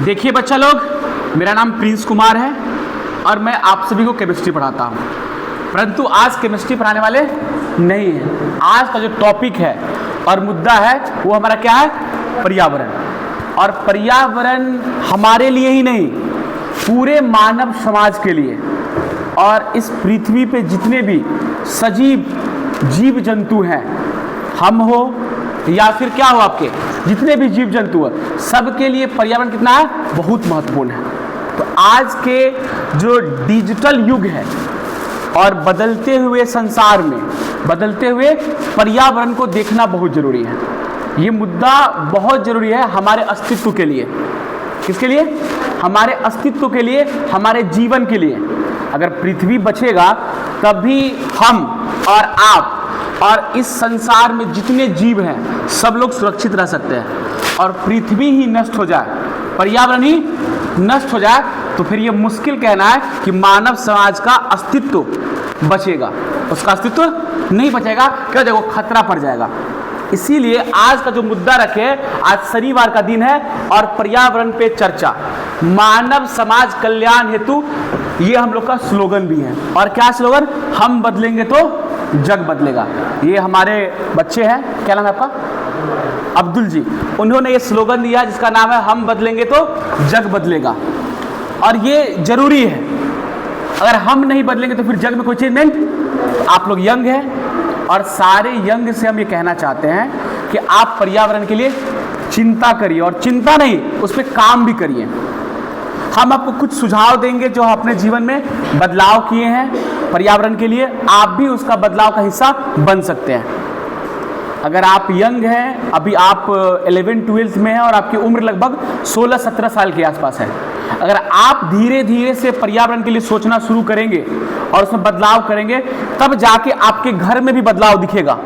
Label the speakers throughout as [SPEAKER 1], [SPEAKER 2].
[SPEAKER 1] देखिए बच्चा लोग, मेरा नाम प्रिंस कुमार है और मैं आप सभी को केमिस्ट्री पढ़ाता हूँ। परंतु आज केमिस्ट्री पढ़ाने वाले नहीं हैं। आज का जो टॉपिक है और मुद्दा है वो हमारा क्या है? पर्यावरण। और पर्यावरण हमारे लिए ही नहीं, पूरे मानव समाज के लिए और इस पृथ्वी पे जितने भी सजीव जीव जंतु हैं, हम हो या फिर क्या हो, आपके जितने भी जीव जंतु हैं, सबके लिए पर्यावरण कितना है? बहुत महत्वपूर्ण है। तो आज के जो डिजिटल युग है और बदलते हुए संसार में बदलते हुए पर्यावरण को देखना बहुत जरूरी है। ये मुद्दा बहुत जरूरी है हमारे अस्तित्व के लिए। किसके लिए? हमारे अस्तित्व के लिए, हमारे जीवन के लिए। अगर पृथ्वी बचेगा तभी हम और आप और इस संसार में जितने जीव हैं सब लोग सुरक्षित रह सकते हैं। और पृथ्वी ही नष्ट हो जाए, पर्यावरण ही नष्ट हो जाए, तो फिर ये मुश्किल कहना है कि मानव समाज का अस्तित्व बचेगा। उसका अस्तित्व नहीं बचेगा, क्या देखो खतरा पड़ जाएगा। इसीलिए आज का जो मुद्दा रखे, आज शनिवार का दिन है और पर्यावरण पे चर्चा, मानव समाज कल्याण हेतु, ये हम लोग का स्लोगन भी है। और क्या स्लोगन? हम बदलेंगे तो जग बदलेगा। ये हमारे बच्चे हैं, क्या नाम है आपका? अब्दुल जी। उन्होंने ये स्लोगन दिया जिसका नाम है हम बदलेंगे तो जग बदलेगा। और ये जरूरी है, अगर हम नहीं बदलेंगे तो फिर जग में कोई चेंजमेंट। आप लोग यंग हैं और सारे यंग से हम ये कहना चाहते हैं कि आप पर्यावरण के लिए चिंता करिए, और चिंता नहीं, उस पर काम भी करिए। हम आपको कुछ सुझाव देंगे जो अपने जीवन में बदलाव किए हैं पर्यावरण के लिए। आप भी उसका बदलाव का हिस्सा बन सकते हैं। अगर आप यंग हैं, अभी आप 11-12 में हैं और आपकी उम्र लगभग 16-17 साल के आसपास है, अगर आप धीरे धीरे से पर्यावरण के लिए सोचना शुरू करेंगे और उसमें बदलाव करेंगे, तब जाके आपके घर में भी बदलाव दिखेगा।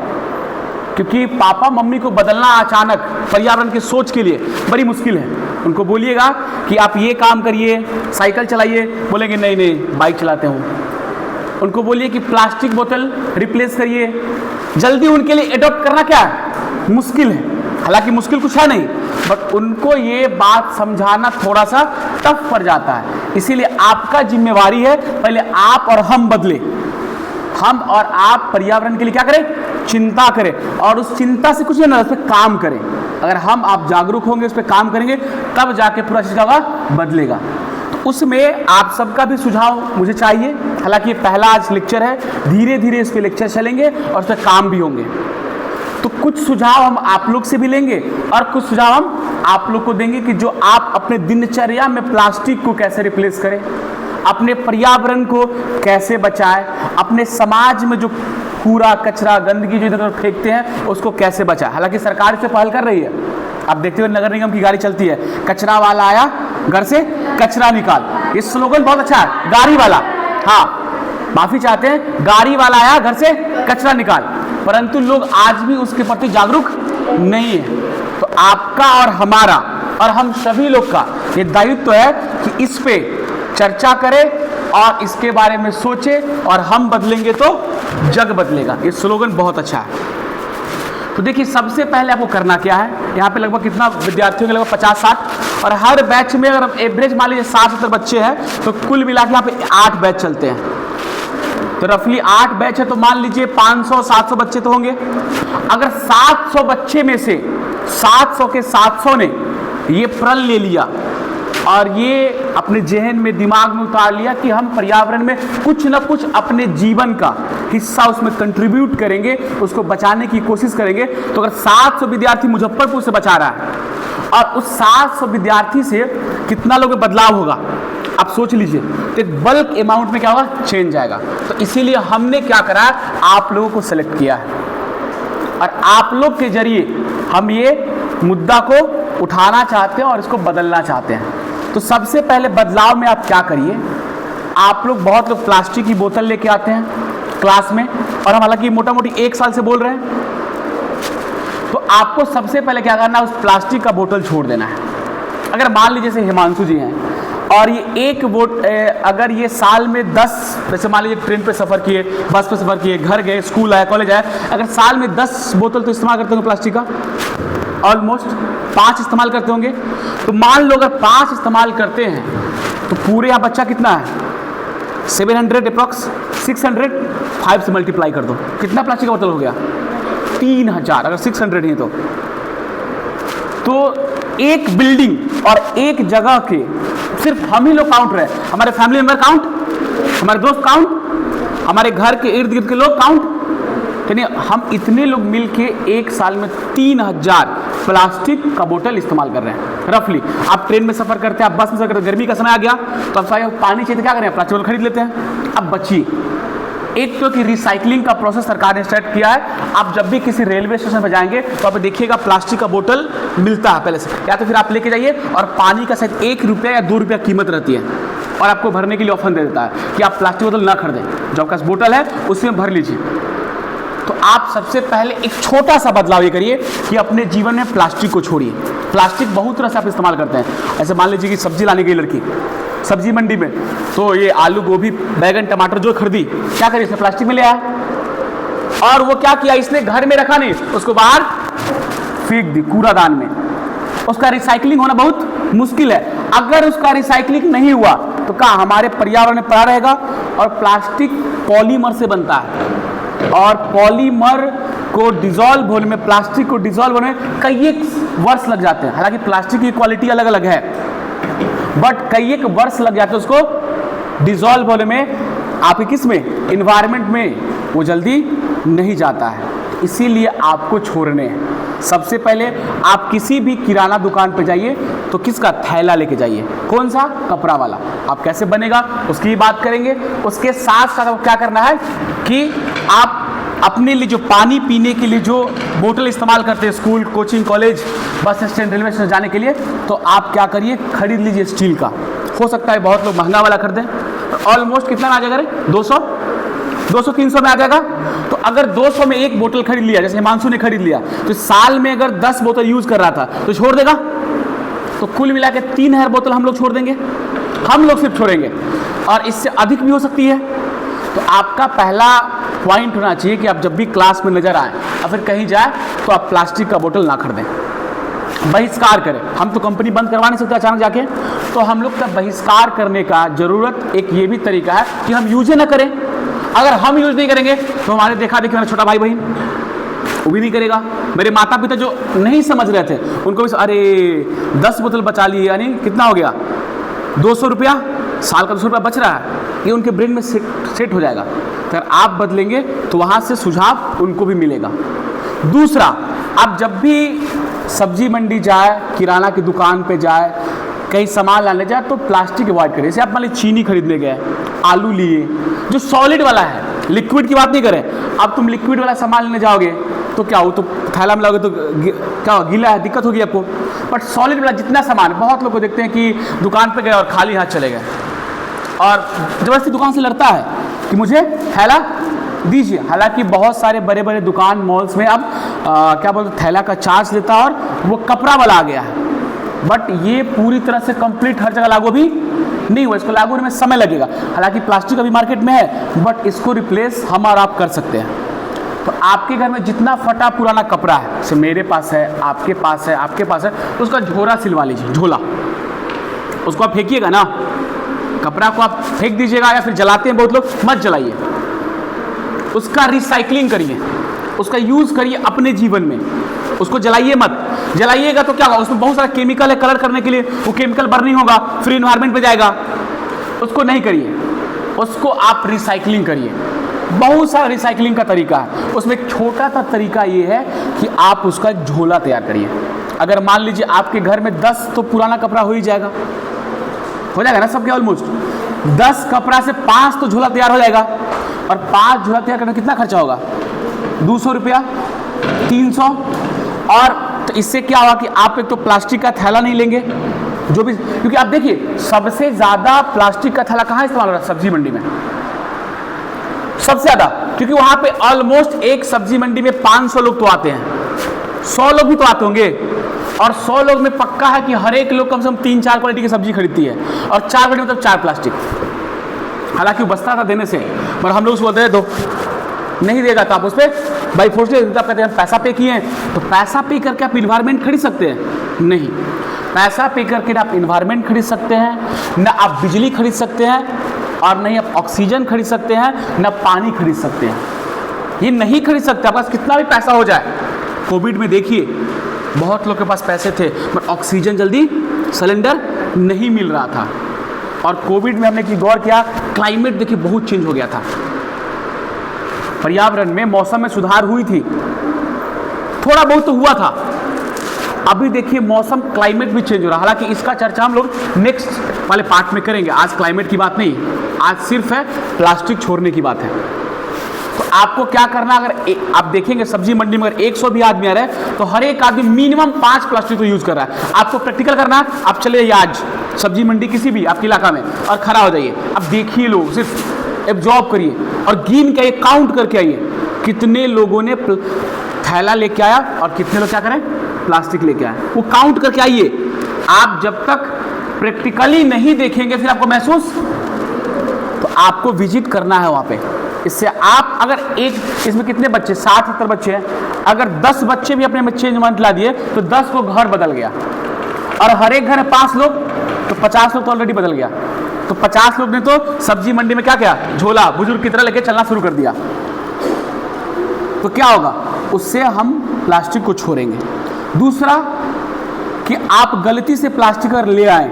[SPEAKER 1] क्योंकि पापा मम्मी को बदलना अचानक पर्यावरण की सोच के लिए बड़ी मुश्किल है। उनको बोलिएगा कि आप ये काम करिए, साइकिल चलाइए, बोलेंगे नहीं नहीं बाइक चलाते हूँ। उनको बोलिए कि प्लास्टिक बोतल रिप्लेस करिए, जल्दी उनके लिए एडॉप्ट करना क्या है? मुश्किल है। हालांकि मुश्किल कुछ है नहीं, बट उनको ये बात समझाना थोड़ा सा टफ पड़ जाता है। इसीलिए आपका जिम्मेवारी है पहले आप और हम बदले। हम और आप पर्यावरण के लिए क्या करें? चिंता करें, और उस चिंता से कुछ नहीं ना, उस पर काम करें। अगर हम आप जागरूक होंगे, उस पर काम करेंगे, तब जाके पूरा चीज़ का बदलेगा। तो उसमें आप सबका भी सुझाव मुझे चाहिए। हालांकि ये पहला आज लेक्चर है, धीरे धीरे इस पर लेक्चर चलेंगे और उस पर काम भी होंगे। तो कुछ सुझाव हम आप लोग से भी लेंगे और कुछ सुझाव हम आप लोग को देंगे कि जो आप अपने दिनचर्या में प्लास्टिक को कैसे रिप्लेस करें, अपने पर्यावरण को कैसे बचाएं, अपने समाज में जो कूड़ा कचरा गंदगी जो इधर फेंकते हैं उसको कैसे बचाएं। हालांकि सरकार इसे पहल कर रही है। आप देखते हुए नगर निगम की गाड़ी चलती है, कचरा वाला आया घर से कचरा निकाल। ये स्लोगन बहुत अच्छा है, गाड़ी वाला, हाँ माफी चाहते हैं, गाड़ी वाला आया घर से कचरा निकाल। परंतु लोग आज भी उसके प्रति जागरूक नहीं है। तो आपका और हमारा और हम सभी लोग का ये दायित्व है कि इस पे चर्चा करें और इसके बारे में सोचें, और हम बदलेंगे तो जग बदलेगा। ये स्लोगन बहुत अच्छा है। तो देखिए, सबसे पहले आपको करना क्या है, यहाँ पे लगभग कितना विद्यार्थियों के, लगभग 50-60, और हर बैच में अगर एवरेज मान लीजिए 60-70 बच्चे हैं, तो कुल मिला के यहाँ पे 8 बैच चलते हैं। तो रफली 8 बैच है, तो मान लीजिए 500-700 बच्चे तो होंगे। अगर 700 बच्चे में से 700 के 700 ने ये प्रण ले लिया और ये अपने जहन में, दिमाग में उतार लिया कि हम पर्यावरण में कुछ न कुछ अपने जीवन का हिस्सा उसमें कंट्रीब्यूट करेंगे, उसको बचाने की कोशिश करेंगे, तो अगर 700 विद्यार्थी मुजफ्फरपुर से बचा रहा है और उस 700 विद्यार्थी से कितना लोगों में बदलाव होगा आप सोच लीजिए। तो एक बल्क अमाउंट में क्या होगा? चेंज आएगा। तो इसीलिए हमने क्या करा, आप लोगों को सेलेक्ट किया है और आप लोग के जरिए हम ये मुद्दा को उठाना चाहते हैं और इसको बदलना चाहते हैं। तो सबसे पहले बदलाव में आप क्या करिए, आप लोग बहुत लोग प्लास्टिक की बोतल लेके आते हैं क्लास में, और हम हालांकि मोटा मोटी 1 साल से बोल रहे हैं। तो आपको सबसे पहले क्या करना है, उस प्लास्टिक का बोतल छोड़ देना है। अगर मान लीजिए जैसे हिमांशु जी हैं और ये अगर ये साल में 10, जैसे मान लीजिए ट्रेन पे सफ़र किए, बस पे सफ़र किए, घर गए, स्कूल आए, कॉलेज आए, अगर साल में 10 बोतल तो इस्तेमाल करते होंगे प्लास्टिक का ऑलमोस्ट, 5 इस्तेमाल करते होंगे, तो मान लो अगर 5 इस्तेमाल करते हैं तो पूरे यहाँ बच्चा कितना है 700 अप्रॉक्स 600, 5 से मल्टीप्लाई कर दो, कितना प्लास्टिक का बोतल हो गया 3000। अगर 600 है तो एक बिल्डिंग और एक जगह के सिर्फ हम ही लोग काउंट रहे, हमारे फैमिली मेंबर काउंट, हमारे दोस्त काउंट, हमारे घर के इर्द गिर्द के लोग काउंट, यानी हम इतने लोग मिलके एक साल में 3000 प्लास्टिक का बोतल इस्तेमाल कर रहे हैं रफली। आप ट्रेन में सफर करते हैं, आप बस में सफर करते हैं, गर्मी का समय आ गया तो आप सारे पानी चाहिए तो क्या करें, प्लास्टिक बोतल खरीद लेते हैं। अब बचिए एक तो कि रिसाइकलिंग का प्रोसेस सरकार ने स्टार्ट किया है। आप जब भी किसी रेलवे स्टेशन पर जाएंगे तो आप देखिएगा प्लास्टिक का बोतल मिलता है पहले से, या तो फिर आप लेके जाइए और पानी का शायद 1 रुपया या 2 रुपया कीमत रहती है और आपको भरने के लिए ऑप्शन दे देता है कि आप प्लास्टिक बोतल ना खरीदें, जो आपका बोतल है उसमें भर लीजिए। तो आप सबसे पहले एक छोटा सा बदलाव ये करिए कि अपने जीवन में प्लास्टिक को छोड़िए। प्लास्टिक बहुत तरह से आप इस्तेमाल करते हैं, ऐसे मान लीजिए कि सब्जी लाने गई लड़की सब्जी मंडी में, तो ये आलू गोभी बैगन टमाटर जो खरीदी, क्या करिए इसने प्लास्टिक में ले आया और वो क्या किया, इसने घर में रखा नहीं, उसको बाहर फेंक दी कूड़ादान में। उसका रिसाइकलिंग होना बहुत मुश्किल है। अगर उसका रिसाइकलिंग नहीं हुआ तो क्या हमारे पर्यावरण में पड़ा रहेगा। और प्लास्टिक पॉलीमर से बनता है और पॉलीमर को डिजॉल्व होने में, प्लास्टिक को डिजॉल्व होने में कई एक वर्ष लग जाते हैं। हालांकि प्लास्टिक की क्वालिटी अलग अलग है, बट कई एक वर्ष लग जाते हैं उसको डिजॉल्व होने में। आपके किस में, इन्वायरमेंट में वो जल्दी नहीं जाता है, इसीलिए आपको छोड़ने हैं। सबसे पहले आप किसी भी किराना दुकान पे जाइए तो किसका थैला लेके जाइए, कौन सा, कपड़ा वाला। आप कैसे बनेगा उसकी बात करेंगे। उसके साथ साथ आपको क्या करना है कि आप अपने लिए जो पानी पीने के लिए जो बोतल इस्तेमाल करते हैं school, coaching, college, bus stand, railway station जाने के लिए, तो आप क्या करिए, खरीद लीजिए स्टील का। हो सकता है बहुत लोग महंगा वाला खरीदें, तो ऑलमोस्ट कितना में आ जाएगा, 200-300 में आ जाएगा। तो अगर 200 में एक बोतल खरीद लिया, जैसे हिमांशु ने खरीद लिया, तो साल में अगर 10 बोतल यूज कर रहा था तो छोड़ देगा। तो कुल मिला के 3000 बोतल हम लोग छोड़ देंगे, हम लोग सिर्फ छोड़ेंगे, और इससे अधिक भी हो सकती है। तो आपका पहला पॉइंट होना चाहिए कि आप जब भी क्लास में नजर आए या फिर कहीं जाए तो आप प्लास्टिक का बोतल ना खरीदें, बहिष्कार करें। हम तो कंपनी बंद करवा नहीं सकते अचानक जाके, तो हम लोग का बहिष्कार करने का जरूरत एक ये भी तरीका है कि हम यूज ना करें। अगर हम यूज नहीं करेंगे तो हमारे देखा देखी मेरा छोटा भाई बहन वो भी नहीं करेगा। मेरे माता पिता जो नहीं समझ रहे थे उनको भी, अरे 10 बोतल बचा लिए, यानी कितना हो गया 200 रुपया, साल का 200 रुपया बच रहा है, ये उनके ब्रेन में सेट हो जाएगा। अगर आप बदलेंगे तो वहाँ से सुझाव उनको भी मिलेगा। दूसरा, आप जब भी सब्जी मंडी जाए, किराना की दुकान पे जाए, कहीं सामान लाने जाए तो प्लास्टिक अवॉइड करें। जैसे आप मान लीजिए चीनी खरीदने गए, आलू लिए, जो सॉलिड वाला है, लिक्विड की बात नहीं करें। अब तुम लिक्विड वाला सामान लेने जाओगे तो क्या हो, तो थैला में लाओगे तो क्या हो, गीला है, दिक्कत होगी आपको। बट सॉलिड वाला जितना सामान, बहुत लोग को देखते हैं कि दुकान पे गए और खाली हाथ चले गए और जबरदस्ती दुकान से लड़ता है कि मुझे थैला दीजिए। हालांकि बहुत सारे बड़े बड़े दुकान, मॉल्स में अब क्या बोलते, थैला का चार्ज लेता है और वो कपड़ा वाला आ गया है। बट ये पूरी तरह से कंप्लीट हर जगह लागू भी नहीं हुआ, इसको लागू होने में समय लगेगा। हालांकि प्लास्टिक अभी मार्केट में है, बट इसको रिप्लेस हम और आप कर सकते हैं। तो आपके घर में जितना फटा पुराना कपड़ा है, जैसे मेरे पास है, आपके पास है, आपके पास है, तो उसका झोला सिलवा लीजिए। झोला उसको आप फेंकिएगा ना, कपड़ा को आप फेंक दीजिएगा, या फिर जलाते हैं बहुत लोग, मत जलाइए, उसका रिसाइकलिंग करिए, उसका यूज करिए अपने जीवन में, उसको जलाइए मत। जलाइएगा तो क्या होगा, उसमें बहुत सारा केमिकल है कलर करने के लिए, वो केमिकल बर्निंग होगा, फिर इन्वायरमेंट पे जाएगा। उसको नहीं करिए, उसको आप रिसाइकलिंग करिए। बहुत सारा रिसाइकलिंग का तरीका है, उसमें एक छोटा सा तरीका ये है कि आप उसका एक झोला तैयार करिए। अगर मान लीजिए आपके घर में 10 तो पुराना कपड़ा हो ही जाएगा, हो जाएगा ना सबके, ऑलमोस्ट 10 कपड़ा से 5 तो झोला तैयार हो जाएगा। और 5 झोला तैयार करने कितना खर्चा होगा, 200 रुपया, 300। और तो इससे क्या होगा कि आप एक तो प्लास्टिक का थैला नहीं लेंगे, जो भी, क्योंकि आप देखिए सबसे ज्यादा प्लास्टिक का थैला कहाँ इस्तेमाल हो रहा है, सब्जी मंडी में सबसे ज्यादा, क्योंकि वहां पे ऑलमोस्ट एक सब्जी मंडी में 500 लोग तो आते हैं, 100 लोग भी तो आते होंगे, और 100 लोग में पक्का है कि हर एक लोग कम से कम 3-4 क्वालिटी की सब्जी खरीदती है, और 4 क्वालिटी मतलब 4 प्लास्टिक। हालांकि बस्ता था देने से, पर हम लोग उसको बोलते हैं दो, नहीं देगा तो आप उस पर भाई फोर्स, आप कहते हैं पैसा पे किए हैं, तो पैसा पे करके आप इन्वायरमेंट खरीद सकते हैं। नहीं। पैसा पे करके ना आप इन्वायरमेंट खरीद सकते हैं, ना आप बिजली खरीद सकते हैं, और नहीं आप ऑक्सीजन खरीद सकते हैं, ना पानी खरीद सकते हैं। ये नहीं खरीद सकते, आपके पास कितना भी पैसा हो जाए। कोविड में देखिए बहुत लोग के पास पैसे थे पर ऑक्सीजन जल्दी सिलेंडर नहीं मिल रहा था। और कोविड में हमने गौर किया, क्लाइमेट देखिए बहुत चेंज हो गया था, पर्यावरण में मौसम में सुधार हुई थी, थोड़ा बहुत तो हुआ था। अभी देखिए मौसम क्लाइमेट भी चेंज हो रहा है। हालांकि इसका चर्चा हम लोग नेक्स्ट वाले पार्ट में करेंगे। आज क्लाइमेट की बात नहीं, आज सिर्फ है प्लास्टिक छोड़ने की बात है। तो आपको क्या करना, अगर आप देखेंगे सब्जी मंडी में अगर 100 भी आदमी आ रहे हैं तो हर एक आदमी मिनिमम 5 प्लास्टिक तो यूज कर रहा है। आपको प्रैक्टिकल करना है, आप चले जाइए आज सब्जी मंडी किसी भी आपके इलाका में और खड़ा हो जाइए। अब देखिए लोग, सिर्फ एब्जॉर्ब करिए और गिन के आइए, काउंट करके आइए कितने लोगों ने थैला लेके आया और कितने लोग क्या करें प्लास्टिक लेके आए, वो काउंट करके आइए। आप जब तक प्रैक्टिकली नहीं देखेंगे फिर आपको महसूस, तो आपको विजिट करना है वहां पे। इससे आप अगर एक, इसमें कितने बच्चे 60-70 बच्चे हैं, अगर 10 बच्चे भी अपने में चेंजमेंट ला दिए तो 10 को घर बदल गया। और हर एक घर में 5 लोग तो 50 लोग तो ऑलरेडी बदल गया। तो 50 लोग ने तो सब्जी मंडी में क्या किया, झोला बुजुर्ग की तरह लेके चलना शुरू कर दिया। तो क्या होगा, उससे हम प्लास्टिक को छोड़ेंगे। दूसरा कि आप गलती से प्लास्टिक अगर ले आए,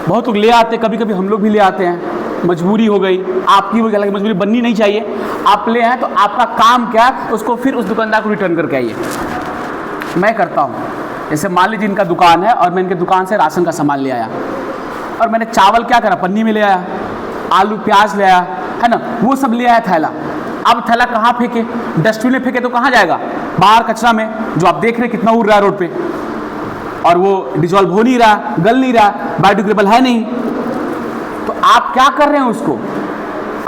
[SPEAKER 1] बहुत लोग ले आते, कभी कभी हम लोग भी ले आते हैं, मजबूरी हो गई, आपकी वो अलग मजबूरी बननी नहीं चाहिए, आप ले आए तो आपका काम क्या है, उसको फिर उस दुकानदार को रिटर्न करके आइए। मैं करता हूँ, जैसे मान लीजिए इनका दुकान है और मैं इनके दुकान से राशन का सामान ले आया और मैंने चावल क्या करा, पन्नी में ले आया, आलू प्याज ले आया, है ना, वो सब ले आया थैला। अब थैला कहाँ फेंके, डस्टबिन में फेंके तो कहाँ जाएगा, बाहर कचरा में, जो आप देख रहे हैं कितना उड़ रहा है रोड पे, और वो डिजॉल्व हो नहीं रहा, गल नहीं रहा, बायोडिग्रेडेबल है नहीं। तो आप क्या कर रहे हैं, उसको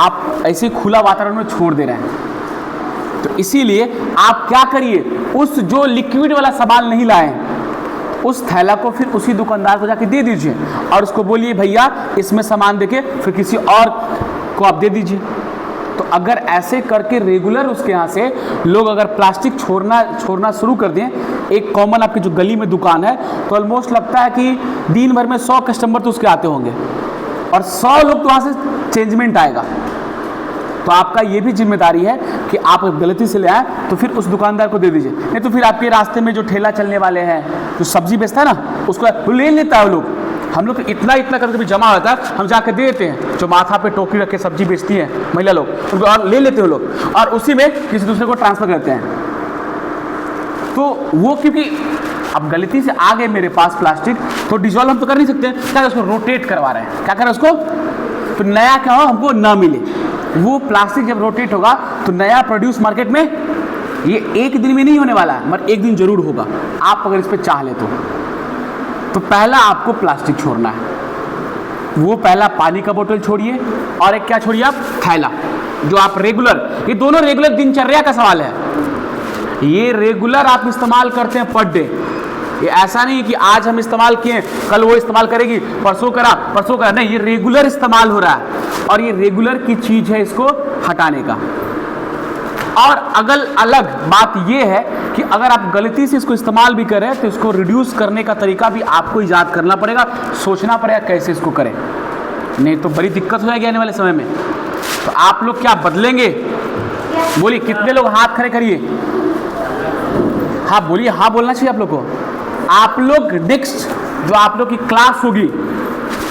[SPEAKER 1] आप ऐसे खुला वातावरण में छोड़ दे रहे हैं। तो इसीलिए आप क्या करिए, उस जो लिक्विड वाला सामान नहीं लाए उस थैला को फिर उसी दुकानदार को जाके दे दीजिए और उसको बोलिए भैया इसमें सामान देके फिर किसी और को आप दे दीजिए। तो अगर ऐसे करके रेगुलर उसके यहाँ से लोग अगर प्लास्टिक छोड़ना शुरू कर दें, एक कॉमन आपकी जो गली में दुकान है, तो ऑलमोस्ट लगता है कि दिन भर में 100 कस्टमर तो उसके आते होंगे और 100 लोग तो वहाँ से चेंजमेंट आएगा। तो आपका ये भी जिम्मेदारी है कि आप गलती से ले आए तो फिर उस दुकानदार को दे दीजिए, नहीं तो फिर आपके रास्ते में जो ठेला चलने वाले हैं, जो सब्जी बेचता है ना, उसको ले लेता है वो लोग। हम लोग इतना करके भी जमा होता है, हम जाके दे देते हैं, जो माथा पे टोकरी रख के सब्जी बेचती हैं महिला लोग, उनको और ले लेते हैं लोग और उसी में किसी दूसरे को ट्रांसफर करते हैं। तो वो क्योंकि अब गलती से आ गए मेरे पास प्लास्टिक, तो डिजॉल्व हम तो कर नहीं सकते, क्या उसको रोटेट करवा रहे हैं, क्या करें उसको, तो नया क्या हो हमको ना मिले। वो प्लास्टिक जब रोटेट होगा तो नया प्रोड्यूस मार्केट में, ये एक दिन में नहीं होने वाला है, मगर एक दिन जरूर होगा, आप अगर इस पर चाह ले तो पहला आपको प्लास्टिक छोड़ना है। वो पहला पानी का बोतल छोड़िए और एक क्या छोड़िए आप, थैला, जो आप रेगुलर, ये दोनों रेगुलर दिनचर्या का सवाल है, ये रेगुलर आप इस्तेमाल करते हैं पर डे। ये ऐसा नहीं कि आज हम इस्तेमाल किए कल वो इस्तेमाल करेगी, परसों करा, नहीं, ये रेगुलर इस्तेमाल हो रहा है और ये रेगुलर की चीज है, इसको हटाने का। और अगल अलग बात ये है कि अगर आप गलती से इसको इस्तेमाल भी करें तो इसको रिड्यूस करने का तरीका भी आपको ईजाद करना पड़ेगा, सोचना पड़ेगा कैसे इसको करें, नहीं तो बड़ी दिक्कत हो जाएगी आने वाले समय में। तो आप लोग क्या बदलेंगे, बोलिए कितने लोग हाथ खड़े करिए, हाँ बोलिए, हाँ बोलना चाहिए आप लोग को। आप लोग नेक्स्ट जो आप लोग की क्लास होगी,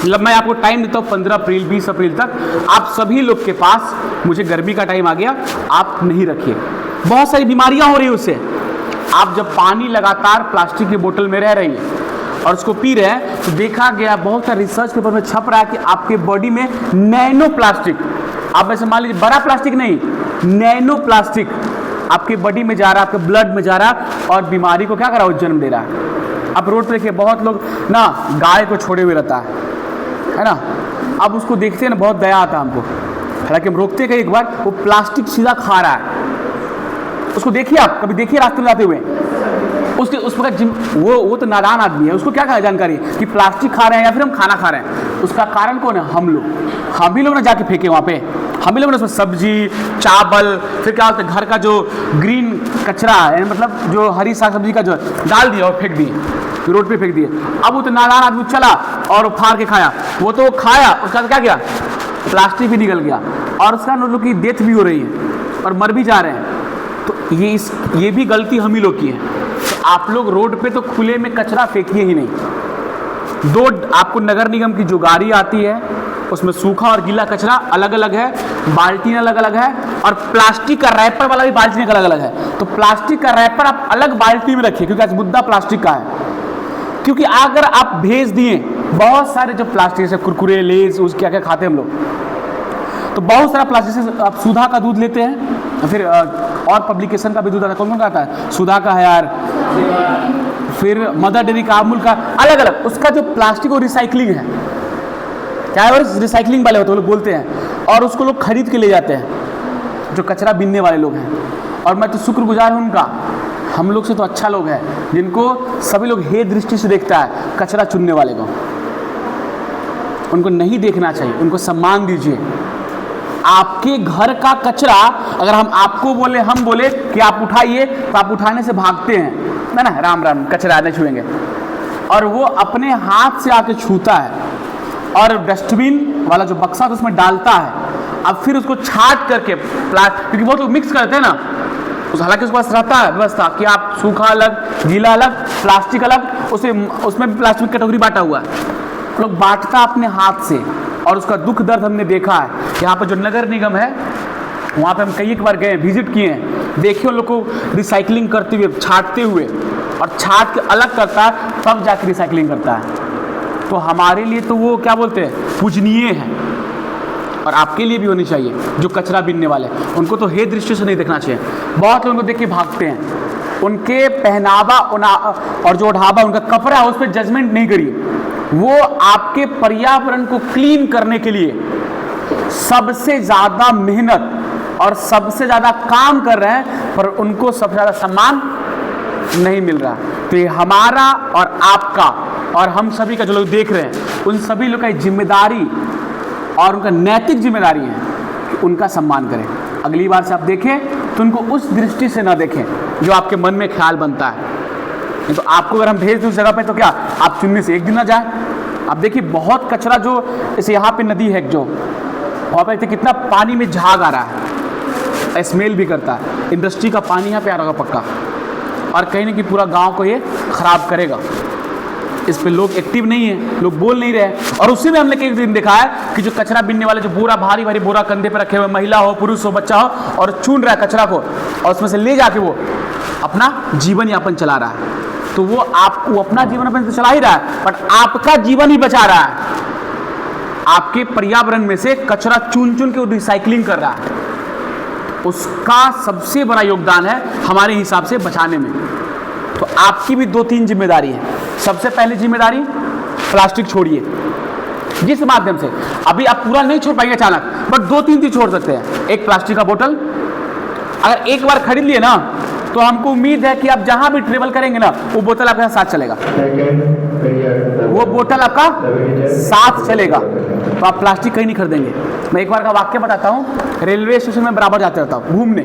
[SPEAKER 1] मतलब मैं आपको टाइम देता हूँ 15 अप्रैल 20 अप्रैल तक, आप सभी लोग के पास, मुझे गर्मी का टाइम आ गया, आप नहीं रखिए, बहुत सारी बीमारियां हो रही है उससे। आप जब पानी लगातार प्लास्टिक की बोतल में रह रही है और उसको पी रहे हैं, तो देखा गया बहुत सारे रिसर्च पेपर में छप रहा है कि आपके बॉडी में नैनो प्लास्टिक, आप ऐसे मान लीजिए बड़ा प्लास्टिक नहीं, नैनो प्लास्टिक आपके बॉडी में जा रहा है, आपके ब्लड में जा रहा है और बीमारी को क्या कर रहा है, जन्म दे रहा है। अब रोड पे देखिए बहुत लोग ना गाय को छोड़े हुए रहता है ना, अब उसको देखते हैं ना बहुत दया आता है हमको, हालांकि हम रोकते हैं एक बार, वो प्लास्टिक सीधा खा रहा है, उसको देखिए, आप कभी देखिए रास्ते में जाते हुए, उसके उस वक्त वो तो नादान आदमी है, उसको क्या जानकारी है कि प्लास्टिक खा रहे हैं या फिर हम खाना खा रहे हैं। उसका कारण कौन है, हम ही लोग ना जाके फेंके वहाँ पे, हम ही लोग ने उसमें सब्जी चावल, फिर क्या होता है घर का जो ग्रीन कचरा है, मतलब जो हरी साग सब्जी का जो डाल दिया और फेंक दिए। फिर रोड पे फेंक दिए। अब वो तो नादान आदमी चला और फाड़ के खाया, वो तो खाया, उसका क्या किया, प्लास्टिक भी निकल गया और उसका लोग की डेथ भी हो रही है और मर भी जा रहे हैं। तो ये भी गलती हम ही लोग की है। तो आप लोग रोड पे तो खुले में कचरा फेंकिए ही नहीं। दो आपको नगर निगम की जो गाड़ी आती है उसमें सूखा और गीला कचरा अलग अलग है, बाल्टी अलग अलग है, और प्लास्टिक का रैपर वाला भी बाल्टी अलग अलग है। तो प्लास्टिक का रैपर आप अलग बाल्टी में रखिए, क्योंकि आज मुद्दा प्लास्टिक का है। क्योंकि अगर आप भेज दिए बहुत सारे जो प्लास्टिक से कुरकुरे, लेज, उस क्या क्या खाते हैं हम लोग, तो बहुत सारा प्लास्टिक से आप सुधा का दूध लेते हैं, फिर और पब्लिकेशन का भी दूध आता है, कौन कौन आता है, सुधा का है यार, फिर मदर डेयरी का, अमूल का, अलग अलग। उसका जो प्लास्टिक वो रिसाइकलिंग है, क्या है, रिसाइकलिंग वाले होते हैं, वो लोग बोलते हैं, और उसको लोग खरीद के ले जाते हैं जो कचरा बीनने वाले लोग हैं। और मैं तो शुक्रगुजार हूँ उनका, हम लोग से तो अच्छा लोग हैं जिनको सभी लोग हे दृष्टि से देखता है कचरा चुनने वाले को। उनको नहीं देखना चाहिए, उनको सम्मान दीजिए। आपके घर का कचरा अगर हम आपको बोले, हम बोले कि आप उठाइए, तो आप उठाने से भागते हैं ना, राम राम कचरा नहीं छुएंगे, और वो अपने हाथ से आके छूता है और डस्टबिन वाला जो बक्सा तो उसमें डालता है। अब फिर उसको छाट करके क्योंकि बहुत लोग मिक्स करते हैं ना, हालांकि उसके पास रहता है व्यवस्था कि आप सूखा अलग, गीला अलग, प्लास्टिक अलग, उसमें भी प्लास्टिक कैटेगरी बांटा हुआ है, लोग बांटता अपने हाथ से। और उसका दुख दर्द हमने देखा है। यहाँ पर जो नगर निगम है वहाँ पे हम कई एक बार गए, विजिट किए हैं, देखिए उन लोग को रिसाइकलिंग करते हुए, छाटते हुए, और छाट के अलग करता है तब जाके रिसाइकलिंग करता है। तो हमारे लिए तो वो क्या बोलते हैं, पूजनीय है, और आपके लिए भी होनी चाहिए। जो कचरा बीनने वाले, उनको तो हे दृष्टि से नहीं देखना चाहिए। बहुत लोग उनको देख के भागते हैं, उनके पहनावा और जो ढाबा उनका कपड़ा है उस पर जजमेंट नहीं करिए। वो आपके पर्यावरण को क्लीन करने के लिए सबसे ज़्यादा मेहनत और सबसे ज़्यादा काम कर रहे हैं, पर उनको सबसे ज़्यादा सम्मान नहीं मिल रहा। तो ये हमारा और आपका और हम सभी का जो लोग देख रहे हैं, उन सभी लोग का जिम्मेदारी और उनका नैतिक जिम्मेदारी है कि उनका सम्मान करें। अगली बार से आप देखें तो उनको उस दृष्टि से ना देखें जो आपके मन में ख्याल बनता है। नहीं तो आपको अगर हम भेज दें उस जगह पे तो क्या आप चुनने से एक दिन ना जाए। आप देखिए बहुत कचरा जो जैसे यहाँ पे नदी है जो, वहाँ पे कितना पानी में झाग आ रहा है, स्मेल भी करता है। इंडस्ट्री का पानी यहाँ पे आ रहा होगा पक्का, और कहीं ना कहीं पूरा गाँव को ये खराब करेगा। इस पे लोग एक्टिव नहीं है, लोग बोल नहीं रहे। और उसी में हमने एक दिन देखा है कि जो कचरा बीनने वाले जो बोरा, भारी भारी बोरा कंधे पे रखे हुए, महिला हो, पुरुष हो, बच्चा हो, और चुन रहा है कचरा को, और उसमें से ले जाके वो अपना जीवन यापन चला रहा है। तो वो अपना जीवन यापन तो चला ही रहा है, बट आपका जीवन ही बचा रहा है। आपके पर्यावरण में से कचरा चुन चुन के वो रिसाइकलिंग कर रहा है। उसका सबसे बड़ा योगदान है हमारे हिसाब से बचाने में। तो आपकी भी 2-3 जिम्मेदारी है। सबसे पहली जिम्मेदारी, प्लास्टिक छोड़िए जिस माध्यम से। अभी आप पूरा नहीं छोड़ पाएंगे अचानक, बट 2-3 चीज छोड़ सकते हैं। एक, प्लास्टिक का बोतल अगर एक बार खरीद लिए ना, तो हमको उम्मीद है कि आप जहां भी ट्रेवल करेंगे ना, वो बोतल आपके साथ चलेगा, वो बोतल आपका साथ चलेगा। तो आप प्लास्टिक कहीं नहीं खरीदेंगे। मैं एक बार का वाक्य बताता हूँ। रेलवे स्टेशन में बराबर जाते रहता हूँ घूमने,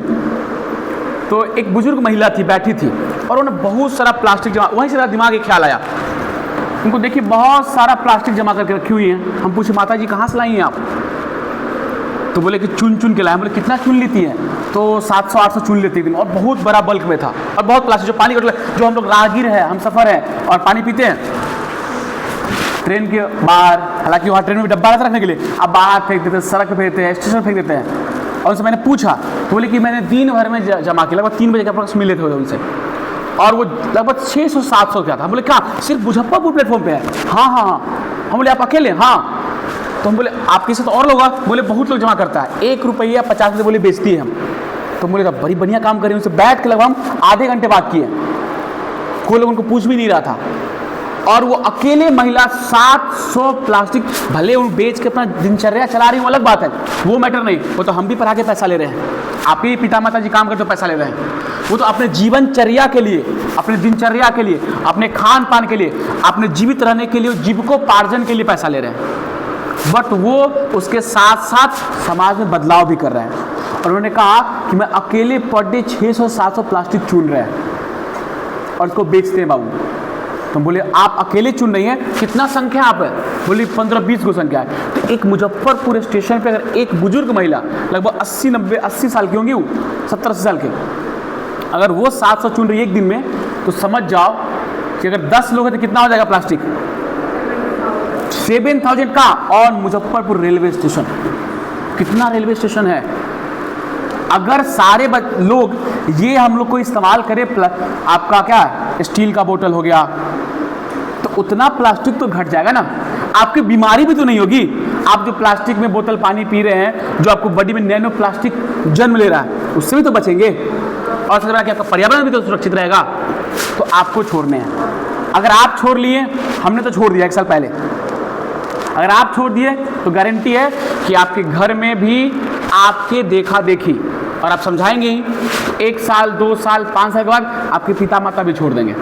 [SPEAKER 1] तो एक बुजुर्ग महिला थी, बैठी थी, और उन्होंने बहुत सारा प्लास्टिक जमा, वहीं से दिमाग एक ख्याल आया उनको, देखिए बहुत सारा प्लास्टिक जमा करके रखी हुई है। हम पूछे, माता जी कहाँ से लाई हैं आप? तो बोले कि चुन चुन के लाए। बोले कितना चुन लेती हैं? तो 700-800 चुन लेती थी, और बहुत बड़ा बल्क में था, और बहुत प्लास्टिक। जो पानी जो हम लोग राहगीर है, हम सफ़र है और पानी पीते हैं ट्रेन के बाहर, हालांकि वहाँ ट्रेन में डब्बा रहता रखने के लिए, अब बाहर फेंक देते हैं, सड़क पे फेंक देते हैं, स्टेशन फेंक देते हैं। और उनसे मैंने पूछा, तो बोले कि मैंने दिन भर में जमा किया, लगभग 3 बजे के अप्रॉक्स मिले थे उनसे, और वो लगभग 600-700 क्या था। बोले क्या सिर्फ मुजफ्फरपुर प्लेटफॉर्म पे है? हाँ हाँ हाँ। हम बोले आप अकेले? हाँ। तो हम बोले आपके साथ और लोग? बोले बहुत लोग जमा करता है, 1 रुपया 50 पैसे बोले बेचती है हम। तो बोले तब बड़ी बढ़िया काम करें। उनसे बैठ के लगभग हम आधे घंटे बात किए, कोई लोग उनको पूछ भी नहीं रहा था। और वो अकेले महिला 700 प्लास्टिक, भले वो बेच के अपना दिनचर्या चला रही, वो अलग बात है, वो मैटर नहीं। वो तो हम भी पढ़ा के पैसा ले रहे हैं, आपके पिता माता जी काम करते तो पैसा ले रहे हैं। वो तो अपने जीवनचर्या के लिए, अपने दिनचर्या के लिए, अपने खान पान के लिए, अपने जीवित रहने के लिए, जीविकोपार्जन के लिए पैसा ले रहे हैं। बट वो उसके साथ साथ समाज में बदलाव भी कर रहे हैं। और उन्होंने कहा कि मैं अकेले पर डे 600-700 प्लास्टिक चुन रहे हैं और उसको बेचते हैं बाबू। तो बोले आप अकेले चुन रही हैं, कितना संख्या आप है? बोली 15-20 को संख्या है। तो एक मुजफ्फरपुर स्टेशन पे अगर एक बुजुर्ग महिला लगभग 80 साल की होंगी, वो 70-80 साल के, अगर वो 700 चुन रही है एक दिन में, तो समझ जाओ कि अगर 10 लोग हैं तो कितना हो जाएगा प्लास्टिक? 7000 का। और मुजफ्फरपुर रेलवे स्टेशन, कितना रेलवे स्टेशन है? अगर सारे लोग ये हम लोग को इस्तेमाल करें, आपका क्या स्टील का बोतल हो गया, तो उतना प्लास्टिक तो घट जाएगा ना। आपकी बीमारी भी तो नहीं होगी। आप जो प्लास्टिक में बोतल पानी पी रहे हैं, जो आपको बॉडी में नैनो प्लास्टिक जन्म ले रहा है, उससे भी तो बचेंगे। और सबसे बड़ा कि आपका पर्यावरण भी तो सुरक्षित रहेगा। तो आपको छोड़ने हैं। अगर आप छोड़ लिए, हमने तो छोड़ दिया 1 साल पहले, अगर आप छोड़ दिए तो गारंटी है कि आपके घर में भी आपके देखा देखी, और आप समझाएंगे ही, 1 साल 2 साल 5 साल के बाद आपके पिता माता भी छोड़ देंगे।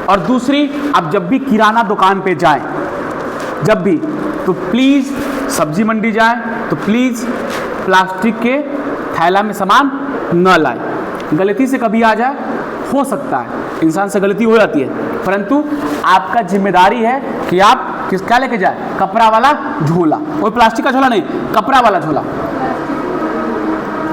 [SPEAKER 1] और दूसरी, आप जब भी किराना दुकान पे जाएं, जब भी, तो प्लीज़ सब्जी मंडी जाएं तो प्लीज़ प्लास्टिक के थैला में सामान न लाएं। गलती से कभी आ जाए, हो सकता है, इंसान से गलती हो जाती है, परंतु आपका जिम्मेदारी है कि आप क्या लेके जाए? कपड़ा वाला झोला। कोई प्लास्टिक का झोला नहीं, कपड़ा वाला झोला।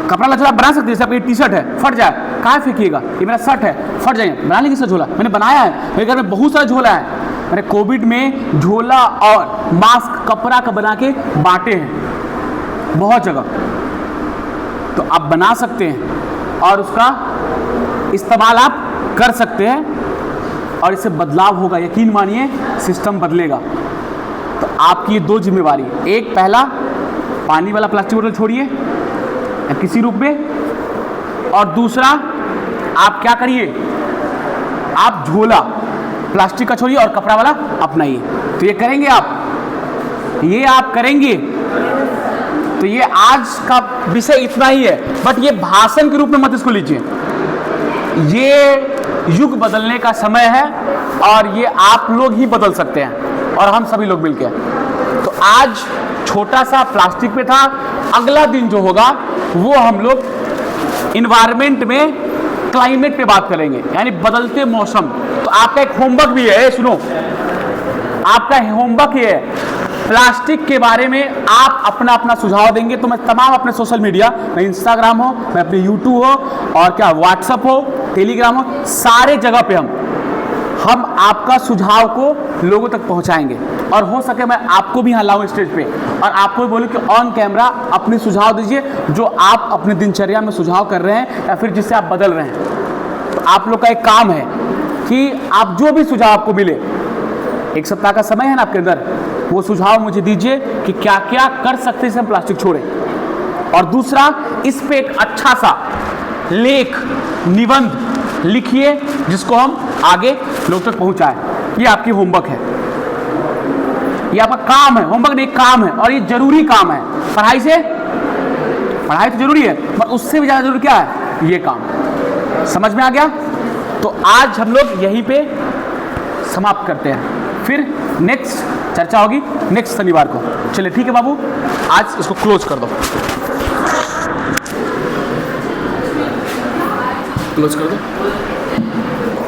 [SPEAKER 1] कपड़ा वाला झोला बना सकते हैं। जैसे आपकी टी शर्ट है, फट जाए, कहाँ फेंकिएगा? ये मेरा शर्ट है, फट जाएंगे, बना लेंगे इसका झोला। मैंने बनाया है, मेरे घर में बहुत सारा झोला है। मैंने कोविड में झोला और मास्क कपड़ा का बना के बांटे हैं बहुत जगह। तो आप बना सकते हैं और उसका इस्तेमाल आप कर सकते हैं, और इससे बदलाव होगा। यकीन मानिए, सिस्टम बदलेगा। तो आपकी 2 जिम्मेवारी, एक, पहला, पानी वाला प्लास्टिक बोतल छोड़िए या किसी रूप में, और दूसरा, आप क्या करिए? आप झोला प्लास्टिक का छोड़िए और कपड़ा वाला अपनाइए। तो ये करेंगे आप, ये आप करेंगे। तो ये आज का विषय इतना ही है, बट ये भाषण के रूप में मत इसको लीजिए। ये युग बदलने का समय है, और ये आप लोग ही बदल सकते हैं, और हम सभी लोग मिलकर। तो आज छोटा सा प्लास्टिक पे था, अगला दिन जो होगा वो हम लोग इन्वायरमेंट में क्लाइमेट पे बात करेंगे, यानी बदलते मौसम। तो आपका एक होमवर्क भी है, सुनो, आपका होमवर्क ये है, प्लास्टिक के बारे में आप अपना अपना सुझाव देंगे। तो मैं तमाम अपने सोशल मीडिया, मैं इंस्टाग्राम हो, मैं अपने यूट्यूब हो, और क्या व्हाट्सअप हो, टेलीग्राम हो, सारे जगह पे हम आपका सुझाव को लोगों तक पहुंचाएंगे। और हो सके मैं आपको भी यहाँ लाऊं स्टेज पे, और आपको भी बोलूँ कि ऑन कैमरा अपने सुझाव दीजिए, जो आप अपने दिनचर्या में सुझाव कर रहे हैं या फिर जिससे आप बदल रहे हैं। तो आप लोग का एक काम है कि आप जो भी सुझाव आपको मिले, 1 सप्ताह का समय है ना आपके अंदर, वो सुझाव मुझे दीजिए कि क्या क्या कर सकते हैं हम प्लास्टिक छोड़ें। और दूसरा, इस पे एक अच्छा सा लेख, निबंध लिखिए, जिसको हम आगे लोग तक पहुंचाएं। ये आपकी होमवर्क है, ये आपका काम है। होमवर्क नहीं, काम है, और ये जरूरी काम है। पढ़ाई तो जरूरी है, पर उससे भी ज़्यादा जरूरी क्या है? ये काम। समझ में आ गया? तो आज हम लोग यहीं पे समाप्त करते हैं, फिर नेक्स्ट चर्चा होगी नेक्स्ट शनिवार को। चलिए ठीक है बाबू, आज इसको क्लोज कर दो, क्लोज कर दो।